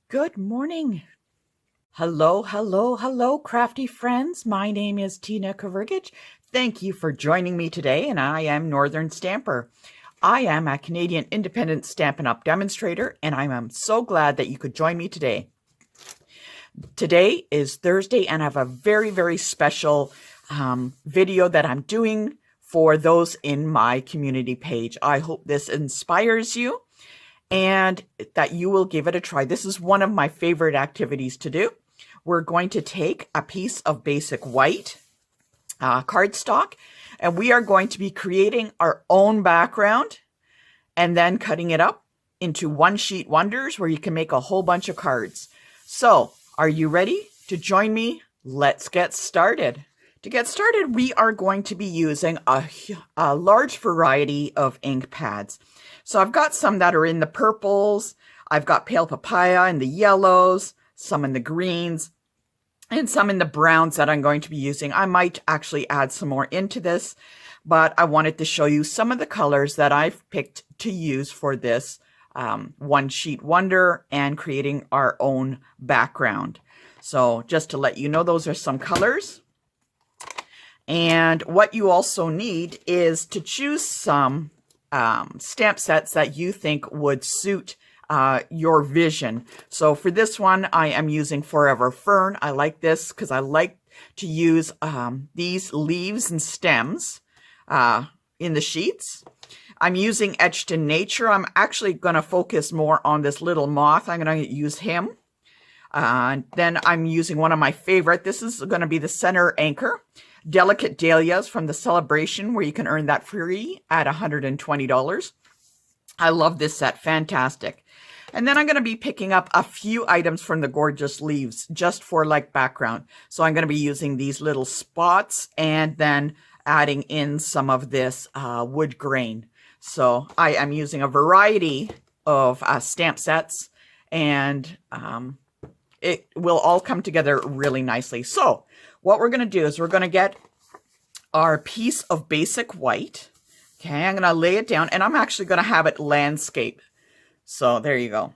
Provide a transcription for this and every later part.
Good morning. Hello, hello, hello, crafty friends. My name is Tina Kavrigich. Thank you for joining me today, and I am Northern Stamper. I am a Canadian independent Stampin' Up! Demonstrator, and I am so glad that you could join me today. Today is Thursday, and I have a very, very special video that I'm doing for those in my community page. I hope this inspires you and that you will give it a try. This is one of my favorite activities to do. We're going to take a piece of basic white cardstock, and we are going to be creating our own background and then cutting it up into one-sheet wonders where you can make a whole bunch of cards. So, are you ready to join me? Let's get started. To get started, we are going to be using a large variety of ink pads. So I've got some that are in the purples, I've got pale papaya in the yellows, some in the greens, and some in the browns that I'm going to be using. I might actually add some more into this, but I wanted to show you some of the colors that I've picked to use for this one-sheet wonder and creating our own background. So just to let you know, those are some colors. And what you also need is to choose some stamp sets that you think would suit your vision. So for this one, I am using Forever Fern. I like this because I like to use these leaves and stems in the sheets. I'm using Etched in Nature. I'm actually going to focus more on this little moth. I'm going to use him. Then I'm using one of my favorite. This is going to be the center anchor. Delicate Dahlias from the Celebration, where you can earn that free at $120. I love this set. Fantastic. And then I'm going to be picking up a few items from the Gorgeous Leaves just for like background. So I'm going to be using these little spots and then adding in some of this wood grain. So I am using a variety of stamp sets, and it will all come together really nicely. So what we're going to do is we're going to get our piece of basic white. Okay, I'm going to lay it down, and I'm actually going to have it landscape. So there you go.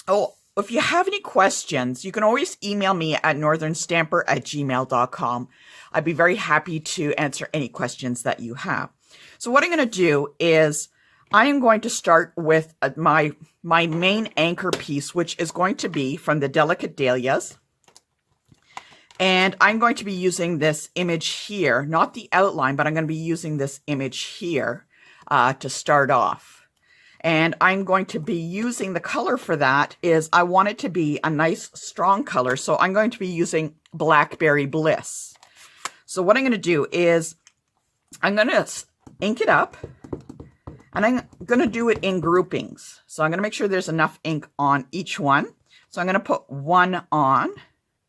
Oh, if you have any questions, you can always email me at northernstamper@gmail.com. I'd be very happy to answer any questions that you have. So what I'm going to do is I am going to start with my main anchor piece, which is going to be from the Delicate Dahlias. And I'm going to be using this image here, not the outline, but I'm going to be using this image here to start off. And I'm going to be using the color for that is I want it to be a nice strong color. So I'm going to be using Blackberry Bliss. So what I'm going to do is I'm going to ink it up, and I'm going to do it in groupings. So I'm going to make sure there's enough ink on each one. So I'm going to put one on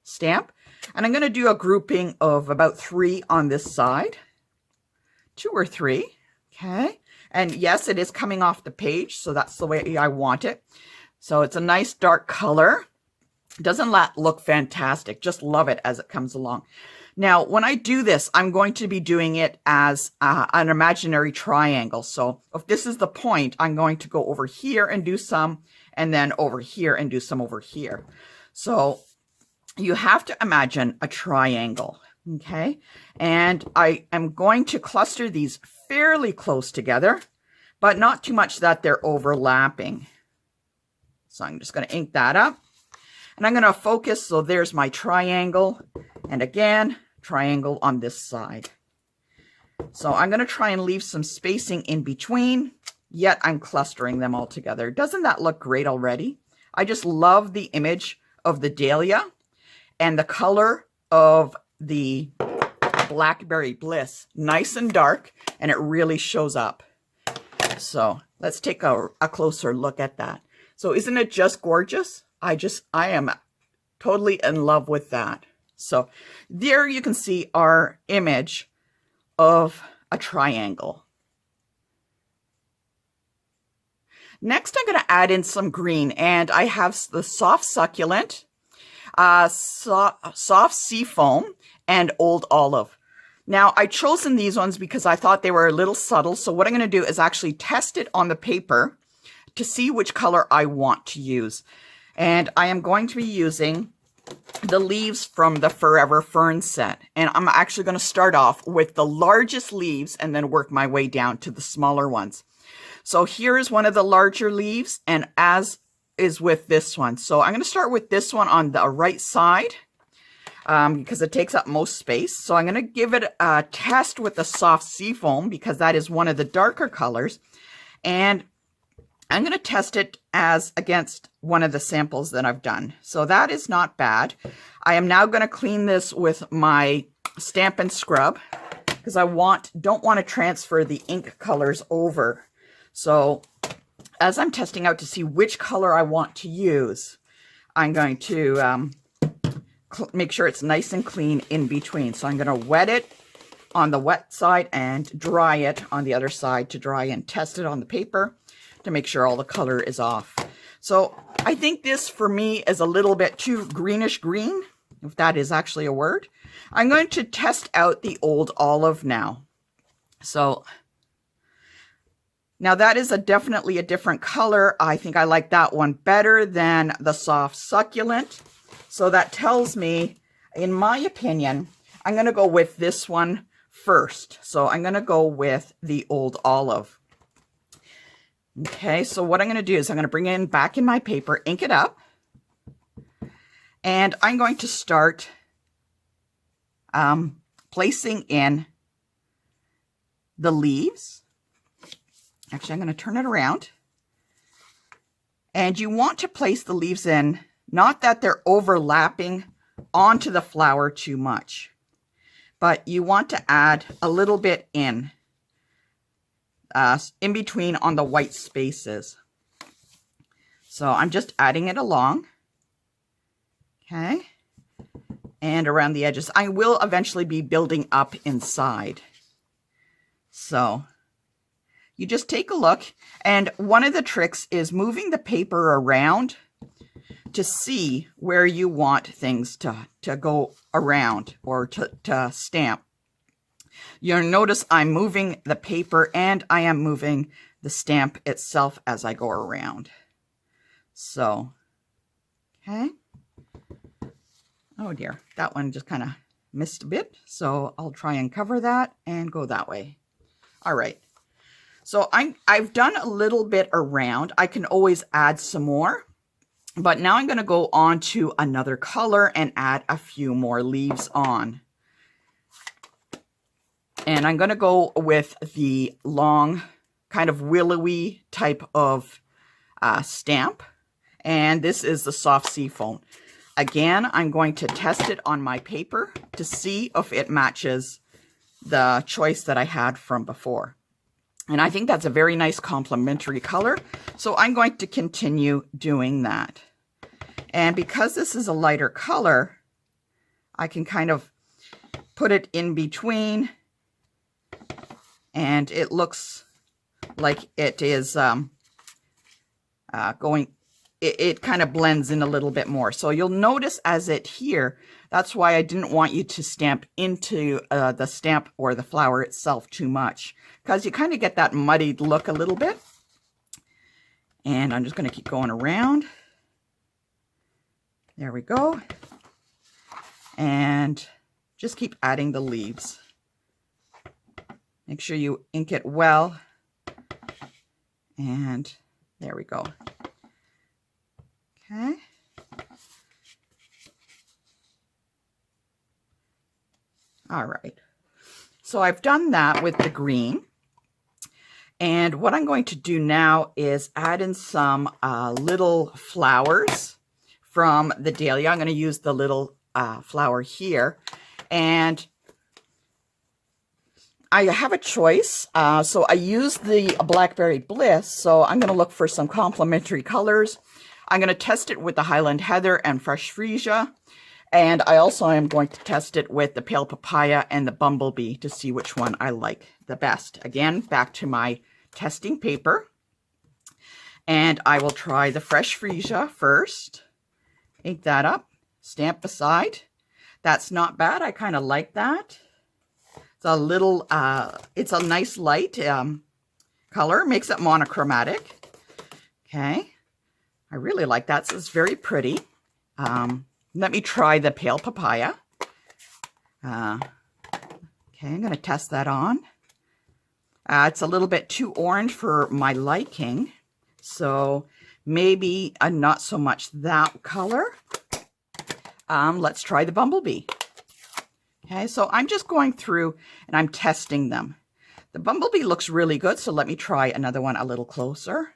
stamp. And I'm going to do a grouping of about 3 on this side. 2 or 3. Okay. And yes, it is coming off the page, so that's the way I want it. So it's a nice dark color. Doesn't that look fantastic? Just love it as it comes along. Now, when I do this, I'm going to be doing it as an imaginary triangle. So if this is the point, I'm going to go over here and do some, and then over here and do some over here. So you have to imagine a triangle, okay? And I am going to cluster these fairly close together, but not too much that they're overlapping. So I'm just going to ink that up. And I'm going to focus, so there's my triangle. And again, triangle on this side. So I'm going to try and leave some spacing in between, yet I'm clustering them all together. Doesn't that look great already? I just love the image of the dahlia and the color of the Blackberry Bliss. Nice and dark, and it really shows up. So let's take a closer look at that. So isn't it just gorgeous? I am totally in love with that. So there you can see our image of a triangle. Next, I'm going to add in some green, and I have the Soft Succulent, Soft Seafoam, and Old Olive. Now, I've chosen these ones because I thought they were a little subtle. So what I'm going to do is actually test it on the paper to see which color I want to use. And I am going to be using the leaves from the Forever Fern set. And I'm actually going to start off with the largest leaves and then work my way down to the smaller ones. So here is one of the larger leaves, and as is with this one. So I'm going to start with this one on the right side because it takes up most space. So I'm going to give it a test with the soft seafoam because that is one of the darker colors. And I'm going to test it as against one of the samples that I've done. So that is not bad. I am now going to clean this with my Stamp and Scrub because I don't want to transfer the ink colors over. So as I'm testing out to see which color I want to use, I'm going to make sure it's nice and clean in between. So I'm going to wet it on the wet side and dry it on the other side to dry and test it on the paper to make sure all the color is off. So I think this for me is a little bit too greenish green, if that is actually a word. I'm going to test out the Old Olive now. So now that is definitely a different color. I think I like that one better than the Soft Succulent. So that tells me, in my opinion, I'm going to go with this one first. So I'm going to go with the Old Olive. Okay, so what I'm going to do is I'm going to bring it back in my paper, ink it up, and I'm going to start placing in the leaves. Actually, I'm going to turn it around. And you want to place the leaves in, not that they're overlapping onto the flower too much, but you want to add a little bit in between on the white spaces. So I'm just adding it along. Okay. And around the edges. I will eventually be building up inside. So you just take a look. And one of the tricks is moving the paper around to see where you want things to go around or to stamp. You'll notice I'm moving the paper and I am moving the stamp itself as I go around. So, okay. Oh dear, that one just kind of missed a bit. So I'll try and cover that and go that way. All right. So I've done a little bit around. I can always add some more. But now I'm going to go on to another color and add a few more leaves on. And I'm going to go with the long, kind of willowy type of stamp. And this is the Soft Seafoam. Again, I'm going to test it on my paper to see if it matches the choice that I had from before. And I think that's a very nice complementary color. So I'm going to continue doing that. And because this is a lighter color, I can kind of put it in between. And it looks like it is it kind of blends in a little bit more. So you'll notice as it here, that's why I didn't want you to stamp into the stamp or the flower itself too much, because you kind of get that muddied look a little bit. And I'm just going to keep going around. There we go. And just keep adding the leaves. Make sure you ink it well. And there we go. Okay. All right. So I've done that with the green. And what I'm going to do now is add in some little flowers from the dahlia. I'm going to use the little flower here. And I have a choice. So I use the Blackberry Bliss. So I'm going to look for some complementary colors. I'm going to test it with the Highland Heather and Fresh Freesia. And I also am going to test it with the Pale Papaya and the Bumblebee to see which one I like the best. Again, back to my testing paper. And I will try the Fresh Freesia first. Ink that up. Stamp beside. That's not bad. I kind of like that. It's a little, it's a nice light color. Makes it monochromatic. Okay. I really like that. So it's very pretty. Let me try the pale papaya. Okay, I'm going to test that on. It's a little bit too orange for my liking, so maybe not so much that color. Let's try the bumblebee. Okay, so I'm just going through and I'm testing them. The bumblebee looks really good, so let me try another one a little closer.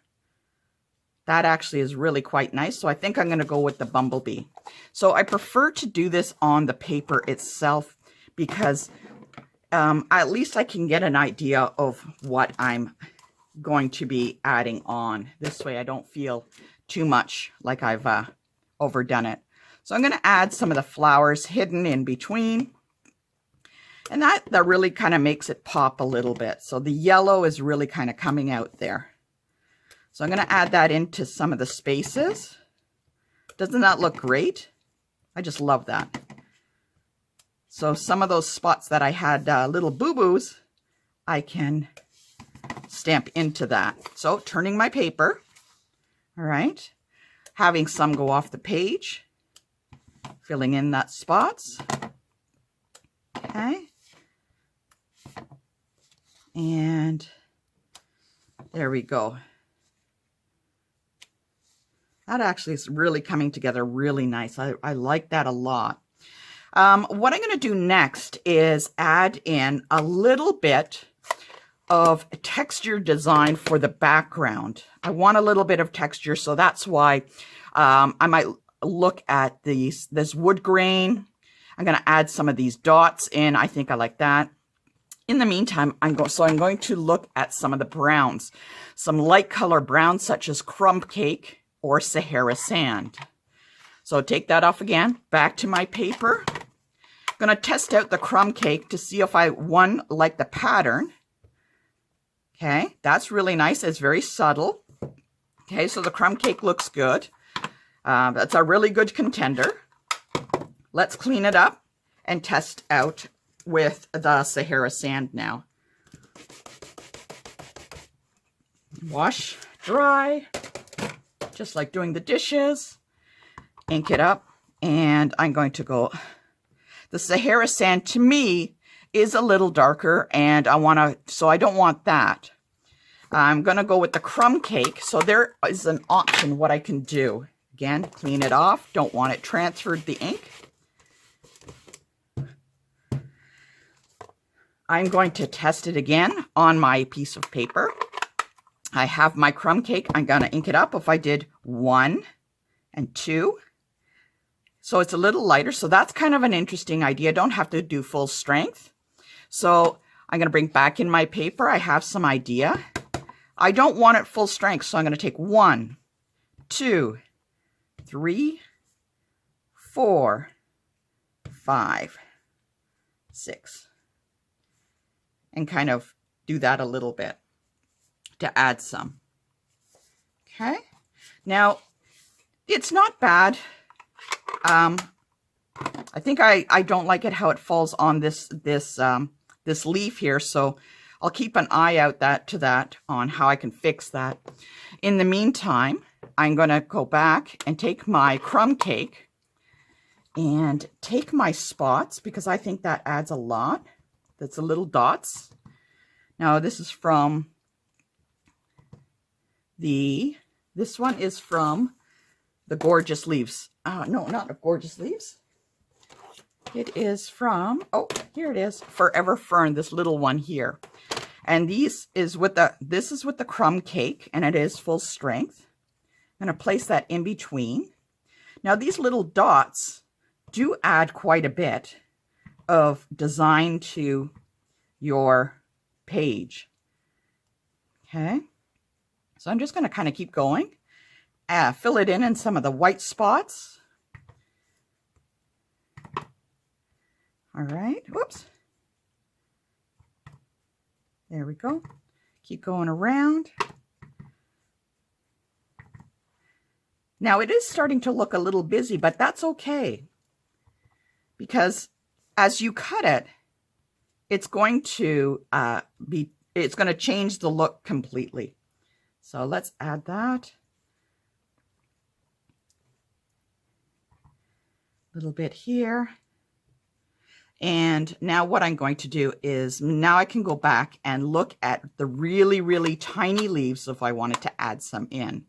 That actually is really quite nice, so I think I'm going to go with the bumblebee. So I prefer to do this on the paper itself because at least I can get an idea of what I'm going to be adding on. This way I don't feel too much like I've overdone it. So I'm going to add some of the flowers hidden in between. And that really kind of makes it pop a little bit. So the yellow is really kind of coming out there. So I'm going to add that into some of the spaces. Doesn't that look great? I just love that. So some of those spots that I had little boo-boos, I can stamp into that. So turning my paper, all right, having some go off the page, filling in that spots, okay, and there we go. That actually is really coming together really nice. I like that a lot. What I'm going to do next is add in a little bit of texture design for the background. I want a little bit of texture, so that's why I might look at this wood grain. I'm going to add some of these dots in. I think I like that. In the meantime, I'm going to look at some of the browns, some light color browns such as crumb cake or Sahara sand. So take that off again, back to my paper. I'm going to test out the crumb cake to see if I, like the pattern. Okay, that's really nice. It's very subtle. Okay, so the crumb cake looks good. That's a really good contender. Let's clean it up and test out with the Sahara sand now. Wash, dry, just like doing the dishes. Ink it up, and I'm going to go. The Sahara sand to me is a little darker, and so I don't want that. I'm going to go with the crumb cake. So there is an option what I can do. Again, clean it off. Don't want it transferred the ink. I'm going to test it again on my piece of paper. I have my crumb cake. I'm going to ink it up if I did 1 and 2. So it's a little lighter. So that's kind of an interesting idea. Don't have to do full strength. So I'm going to bring back in my paper. I have some idea. I don't want it full strength. So I'm going to take 1, 2, 3, 4, 5, 6. And kind of do that a little bit to add some. Okay. Now, it's not bad. I think I don't like it how it falls on this leaf here, so I'll keep an eye out on how I can fix that. In the meantime, I'm going to go back and take my crumb cake and take my spots, because I think that adds a lot. That's a little dots. Now this is from this one is from the Gorgeous Leaves. No, not the Gorgeous Leaves. It is from, oh, here it is, Forever Fern, this little one here. And this is with the crumb cake, and it is full strength. I'm going to place that in between. Now these little dots do add quite a bit of design to your page. Okay, so I'm just going to kind of keep going. Fill it in some of the white spots. All right, whoops. There we go. Keep going around. Now it is starting to look a little busy, but that's okay, because as you cut it, it's going to change the look completely. So let's add that. little bit here. And now what I'm going to do is, now I can go back and look at the really, really tiny leaves if I wanted to add some in.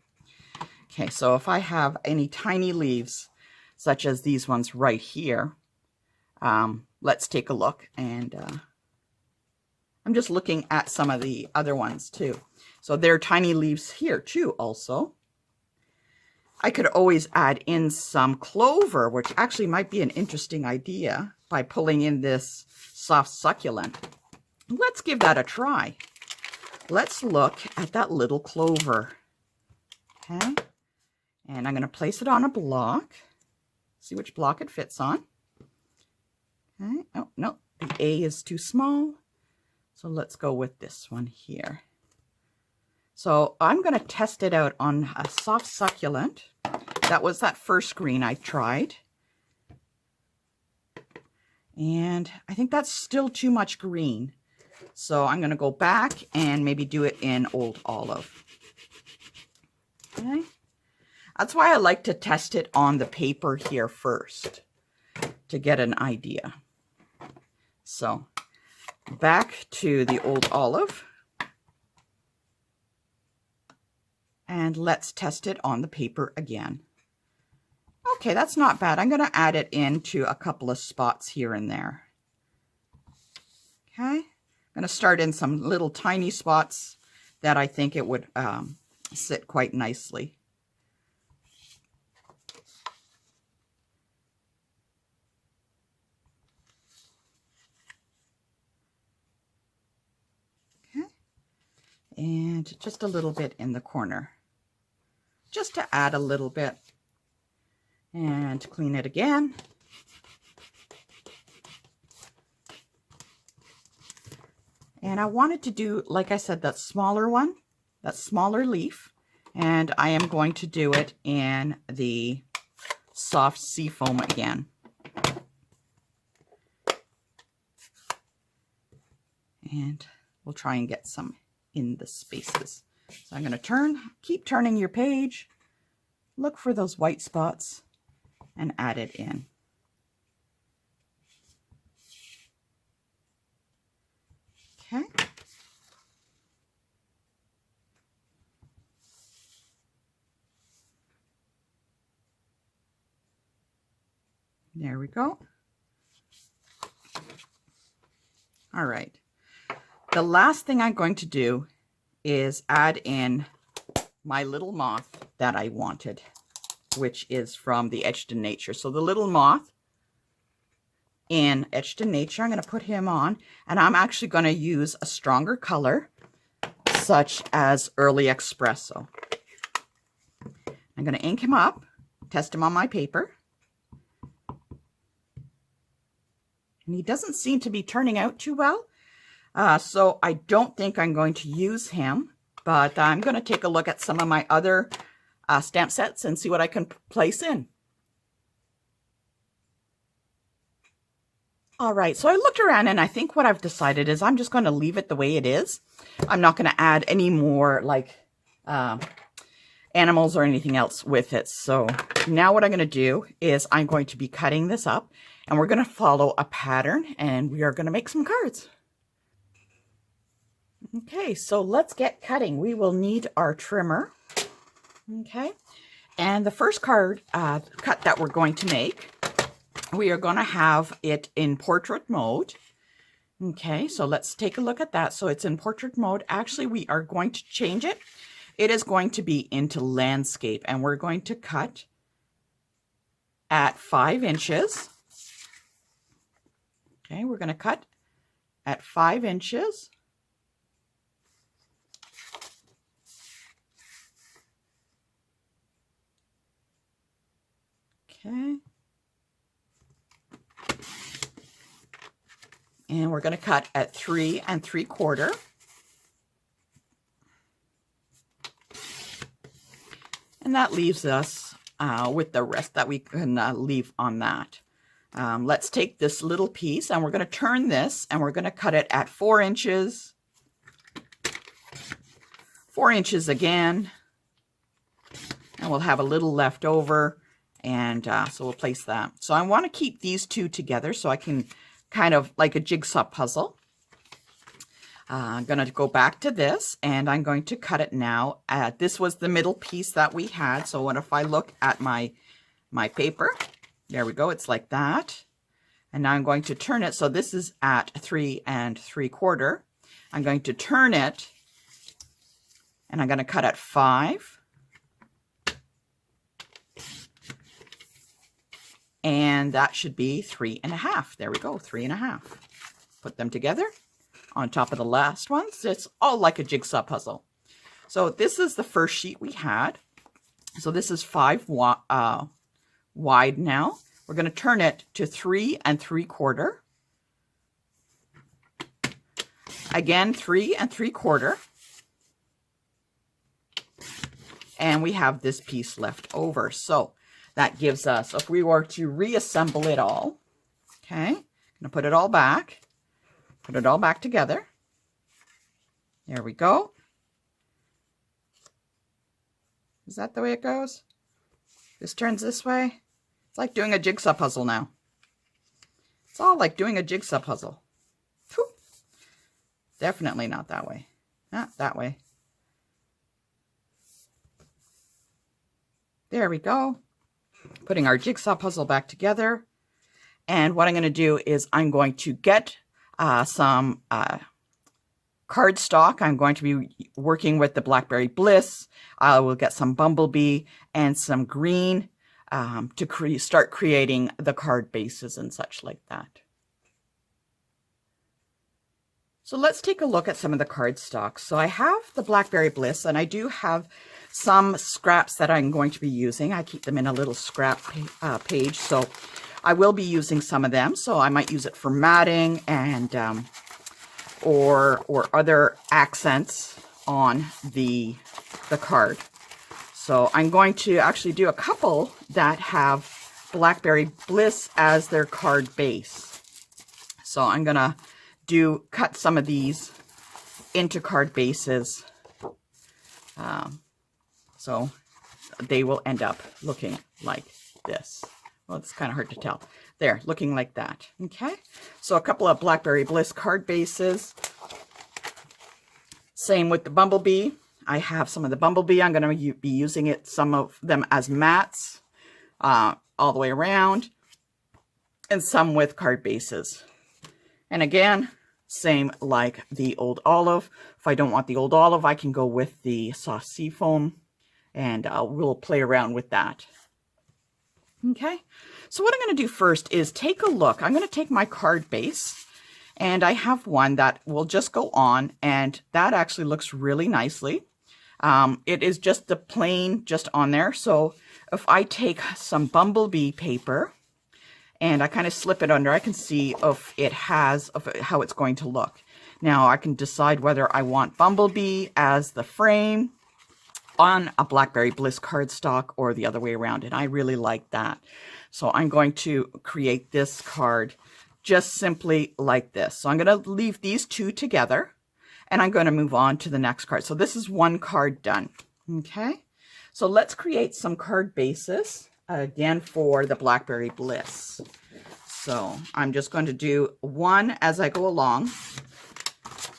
Okay, so if I have any tiny leaves, such as these ones right here, let's take a look. And I'm just looking at some of the other ones too. So there are tiny leaves here too also. I could always add in some clover, which actually might be an interesting idea, by pulling in this soft succulent. Let's give that a try. Let's look at that little clover. Okay. And I'm going to place it on a block. See which block it fits on. Okay. Oh, no, the A is too small. So let's go with this one here. So I'm going to test it out on a soft succulent. That was that first green I tried. And I think that's still too much green. So I'm going to go back and maybe do it in Old Olive. Okay. That's why I like to test it on the paper here first to get an idea. So back to the Old Olive. And let's test it on the paper again. Okay, that's not bad. I'm going to add it into a couple of spots here and there. Okay, I'm going to start in some little tiny spots that I think it would sit quite nicely. Okay, and just a little bit in the corner, just to add a little bit. And clean it again. And I wanted to do, like I said, that smaller one, that smaller leaf. And I am going to do it in the soft seafoam again. And we'll try and get some in the spaces. So I'm going to keep turning your page. Look for those white spots and add it in. Okay. There we go. All right. The last thing I'm going to do is add in my little moth that I wanted, which is from the Etched in Nature. So the little moth in Etched in Nature, I'm going to put him on, and I'm actually going to use a stronger color, such as Early Espresso. I'm going to ink him up, test him on my paper. And he doesn't seem to be turning out too well. So I don't think I'm going to use him, but I'm going to take a look at some of my other stamp sets and see what I can place in. All right, so I looked around and I think what I've decided is I'm just going to leave it the way it is. I'm not going to add any more like animals or anything else with it. So now what I'm going to do is I'm going to be cutting this up, and we're going to follow a pattern, and we are going to make some cards. Okay, so let's get cutting. We will need our trimmer. Okay, and the first card cut that we're going to make, we are going to have it in portrait mode. Okay, so let's take a look at that. So it's in portrait mode. Actually, we are going to change it. It is going to be into landscape, and we're going to cut at 5 inches. Okay, we're going to cut at 5 inches. Okay. And we're going to cut at 3 3/4. And that leaves us with the rest that we can leave on that. Let's take this little piece, and we're going to turn this, and we're going to cut it at 4 inches. 4 inches again. And we'll have a little left over. And so we'll place that. So I want to keep these two together so I can kind of like a jigsaw puzzle. I'm going to go back to this and I'm going to cut it now. This was the middle piece that we had. So what if I look at my paper? There we go. It's like that. And now I'm going to turn it. So this is at 3 3/4. I'm going to turn it and I'm going to cut at 5. And that should be 3 1/2. There we go, 3 1/2. Put them together on top of the last ones. It's all like a jigsaw puzzle. So this is the first sheet we had. So this is 5 wide now. We're going to turn it to 3 3/4. Again, 3 3/4. And we have this piece left over. So that gives us, if we were to reassemble it all, okay, I'm going to put it all back together. There we go. Is that the way it goes? This turns this way. It's like doing a jigsaw puzzle now. It's all like doing a jigsaw puzzle. Whew. Definitely not that way. Not that way. There we go. Putting our jigsaw puzzle back together. And what I'm going to do is I'm going to get some cardstock. I'm going to be working with the Blackberry Bliss. I will get some Bumblebee and some green to start creating the card bases and such like that. So let's take a look at some of the cardstock. So I have the Blackberry Bliss and I do have some scraps that I'm going to be using. I keep them in a little scrap page. So I will be using some of them. So I might use it for matting and or other accents on the card. So I'm going to actually do a couple that have Blackberry Bliss as their card base. So I'm going to cut some of these into card bases. So they will end up looking like this. Well, it's kind of hard to tell. There, looking like that. Okay, so a couple of Blackberry Bliss card bases. Same with the Bumblebee. I have some of the Bumblebee. I'm going to be using some of them as mats all the way around. And some with card bases. And again, same like the Old Olive. If I don't want the Old Olive, I can go with the soft sea foam. And we'll play around with that. Okay, so what I'm going to do first is take a look. I'm going to take my card base, and I have one that will just go on, and that actually looks really nicely. It is just the plain just on there. So if I take some Bumblebee paper, and I kind of slip it under, I can see if it has how it's going to look. Now I can decide whether I want Bumblebee as the frame on a Blackberry Bliss cardstock or the other way around. And I really like that. So I'm going to create this card just simply like this. So I'm going to leave these two together and I'm going to move on to the next card. So this is one card done. Okay. So let's create some card bases again for the Blackberry Bliss. So I'm just going to do one as I go along.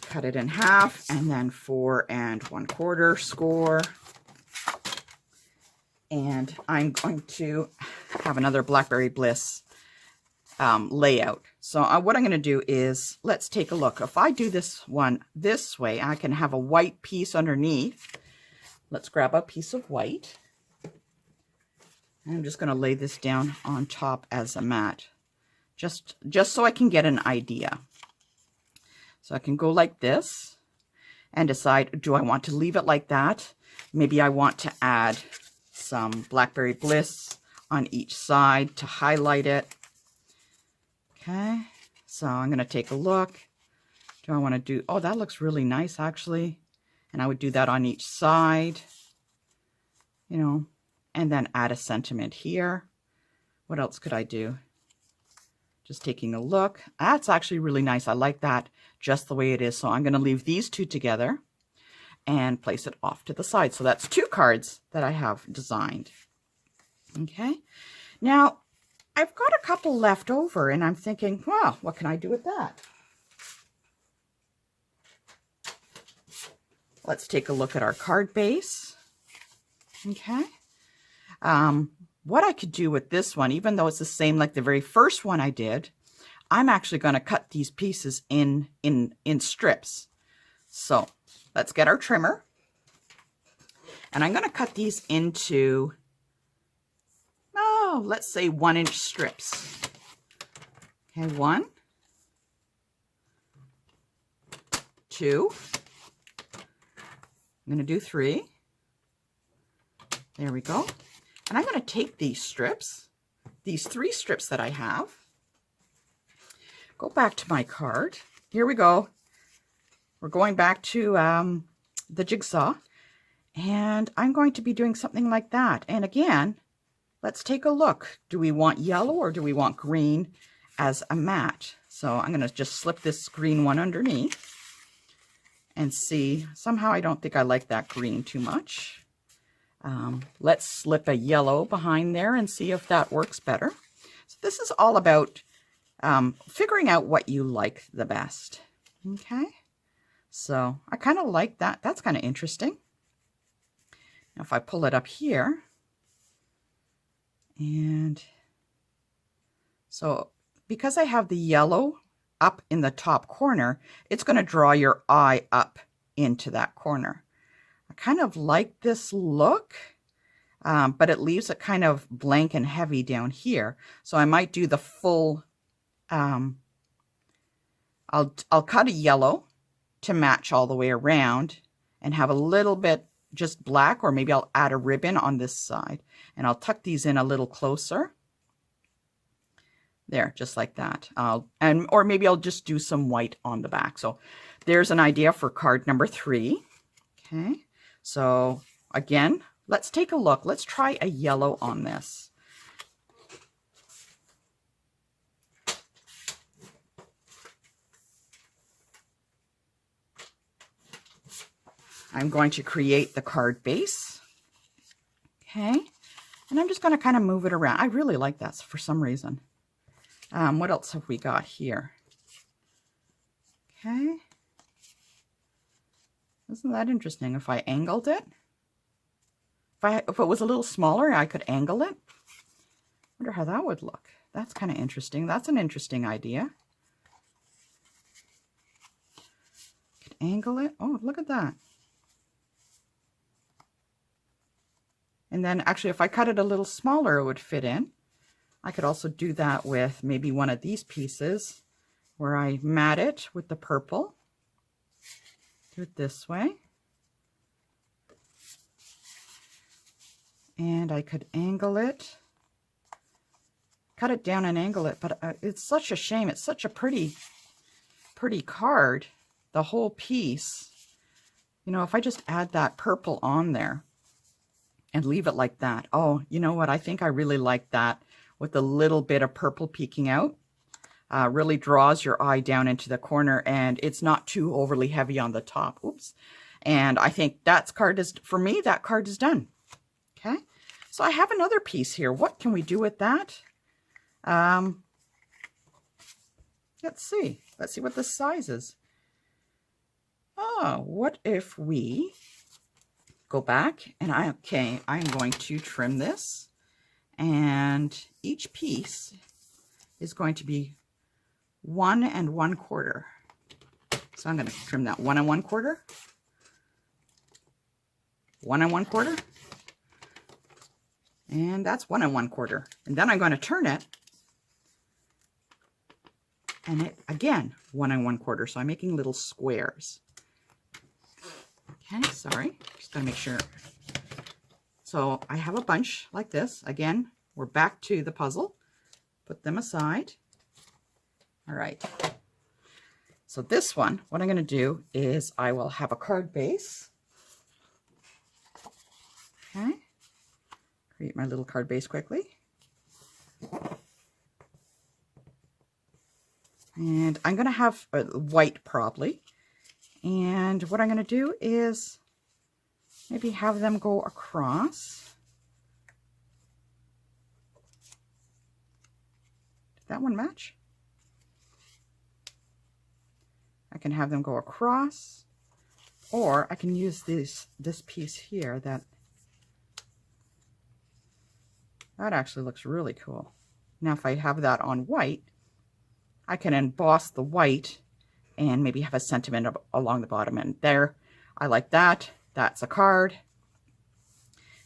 Cut it in half and then 4 1/4 score. And I'm going to have another Blackberry Bliss layout. So what I'm going to do is, let's take a look. If I do this one this way, I can have a white piece underneath. Let's grab a piece of white. I'm just going to lay this down on top as a mat, just so I can get an idea. So I can go like this and decide, do I want to leave it like that? Maybe I want to add some Blackberry Bliss on each side to highlight it. Okay, so I'm going to take a look. Do I want to do, oh, that looks really nice actually. And I would do that on each side, you know, and then add a sentiment here. What else could I do? Just taking a look. That's actually really nice. I like that just the way it is. So I'm going to leave these two together and place it off to the side. So that's 2 cards that I have designed. Okay. Now, I've got a couple left over and I'm thinking, well, what can I do with that? Let's take a look at our card base. Okay. What I could do with this one, even though it's the same like the very first one I did, I'm actually going to cut these pieces in strips. So let's get our trimmer. And I'm going to cut these into, let's say 1-inch strips. Okay, 1, 2. I'm going to do 3. There we go. And I'm going to take these strips, these 3 strips that I have, go back to my card. Here we go. We're going back to the jigsaw. And I'm going to be doing something like that. And again, let's take a look. Do we want yellow or do we want green as a mat? So I'm going to just slip this green one underneath and see. Somehow I don't think I like that green too much. Let's slip a yellow behind there and see if that works better. So this is all about figuring out what you like the best. Okay. So I kind of like that. That's kind of interesting. Now if I pull it up here, and so because I have the yellow up in the top corner, it's going to draw your eye up into that corner. I kind of like this look, but it leaves it kind of blank and heavy down here. So I might do the full, I'll cut a yellow to match all the way around and have a little bit just black, or maybe I'll add a ribbon on this side and I'll tuck these in a little closer. There, just like that. Or maybe I'll just do some white on the back. So there's an idea for card number 3. Okay, so again, let's take a look. Let's try a yellow on this. I'm going to create the card base. Okay, and I'm just going to kind of move it around. I really like that for some reason. What else have we got here? Okay. Isn't that interesting? If I angled it, if it was a little smaller, I could angle it. Wonder how that would look. That's kind of interesting. That's an interesting idea. Could angle it. Oh, look at that. And then actually, if I cut it a little smaller, it would fit in. I could also do that with maybe one of these pieces where I mat it with the purple. Do it this way. And I could angle it, cut it down and angle it, but it's such a shame. It's such a pretty card, the whole piece. You know, if I just add that purple on there and leave it like that. Oh, you know what? I think I really like that with a little bit of purple peeking out. Really draws your eye down into the corner, and it's not too overly heavy on the top. Oops. And I think that card is, for me, that card is done. Okay. So I have another piece here. What can we do with that? Let's see. Let's see what the size is. Oh, what if we go back and I'm going to trim this, and each piece is going to be 1 1/4. So I'm going to trim that 1 1/4, 1 1/4, and that's 1 1/4. And then I'm going to turn it, and it again 1 1/4. So I'm making little squares. Okay, sorry, just got to make sure. So I have a bunch like this. Again, we're back to the puzzle. Put them aside. All right. So this one, what I'm going to do is I will have a card base. Okay. Create my little card base quickly. And I'm going to have white probably. And what I'm going to do is maybe have them go across. that one match? I can have them go across, or I can use this piece here that actually looks really cool. Now if I have that on white, I can emboss the white and maybe have a sentiment along the bottom, and there, I like that. That's a card.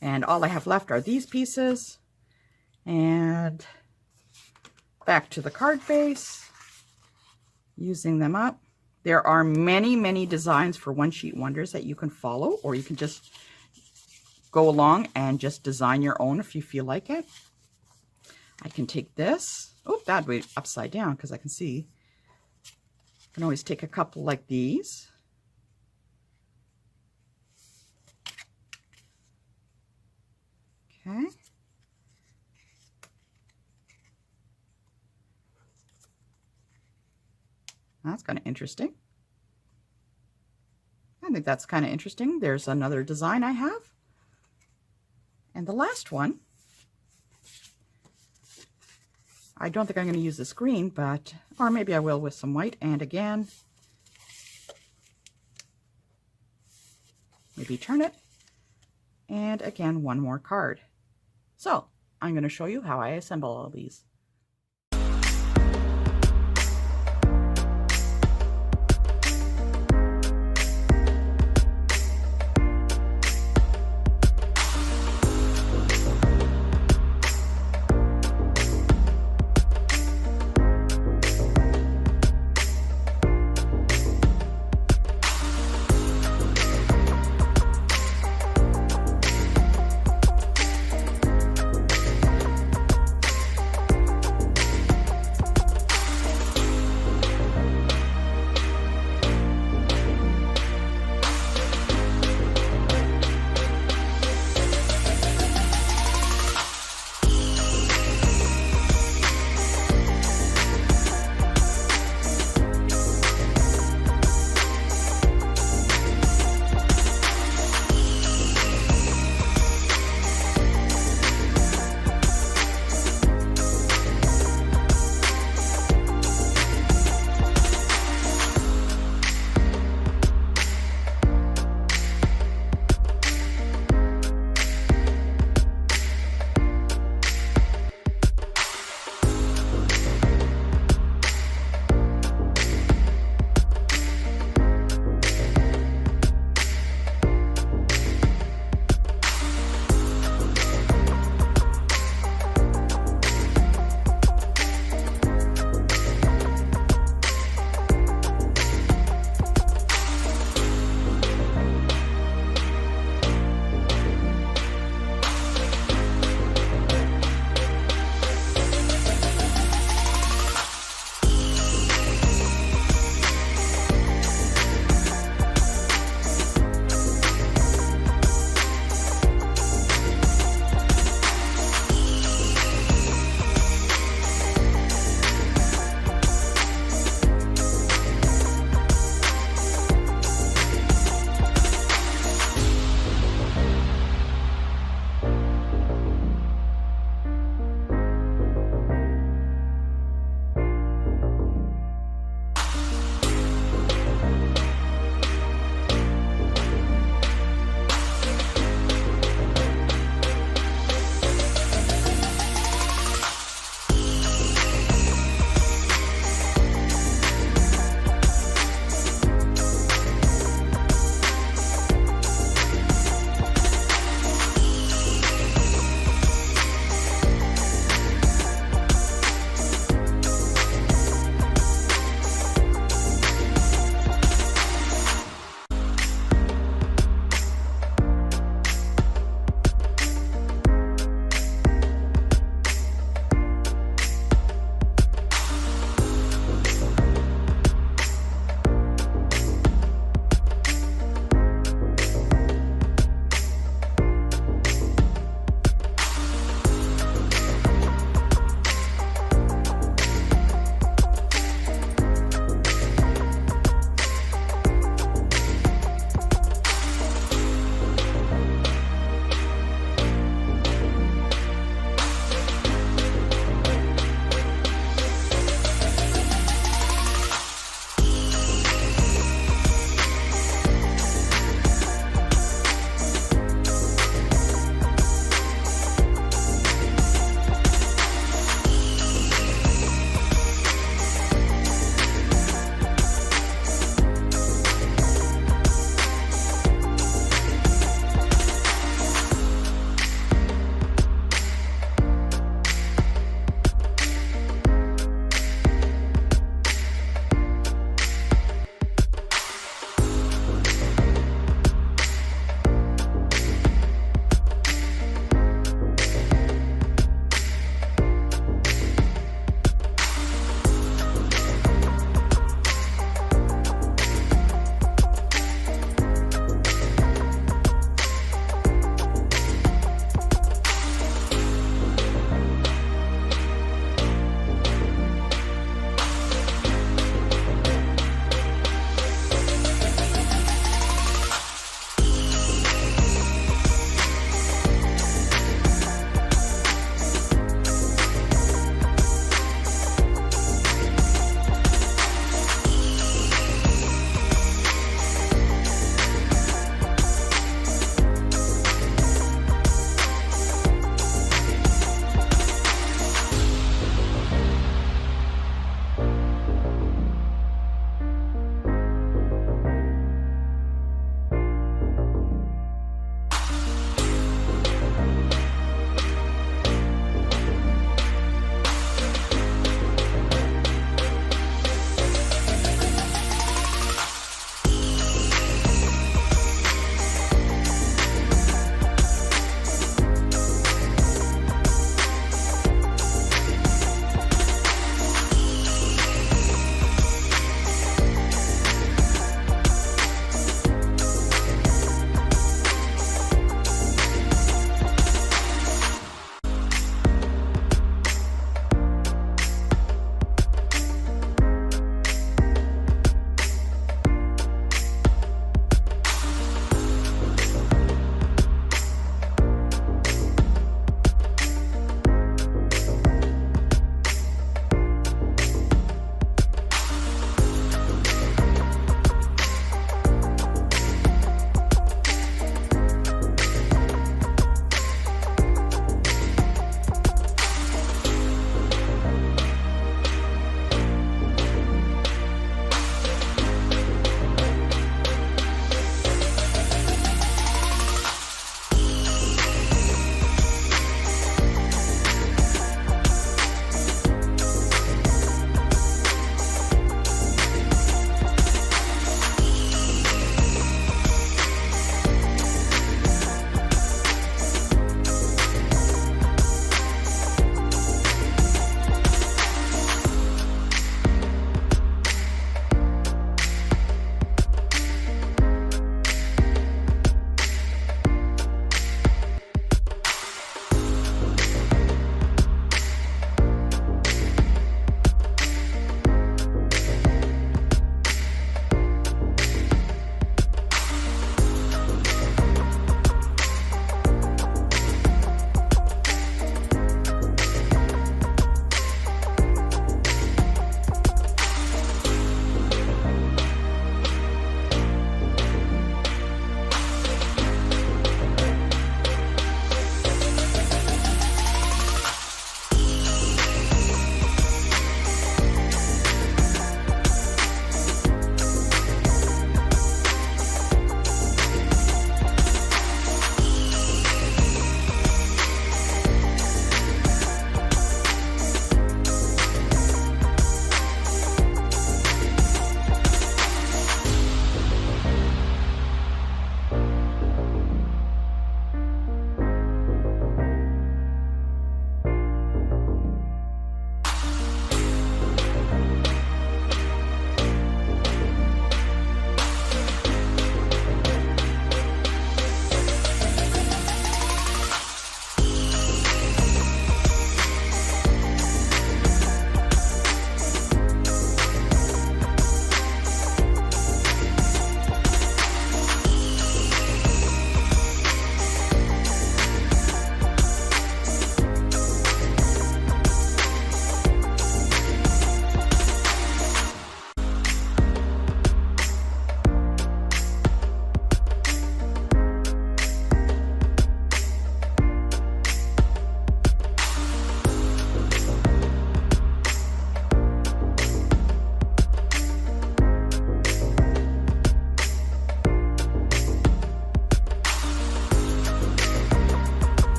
And all I have left are these pieces, and back to the card base, using them up. There are many, many designs for One Sheet Wonders that you can follow, or you can just go along and just design your own if you feel like it. I can take this, oh, that way upside down, because I can see. I can always take a couple like these. Okay. That's kind of interesting. I think that's kind of interesting. There's another design I have. And the last one, I don't think I'm going to use this green, but, or maybe I will with some white. And again, maybe turn it. And again, one more card. So I'm going to show you how I assemble all these.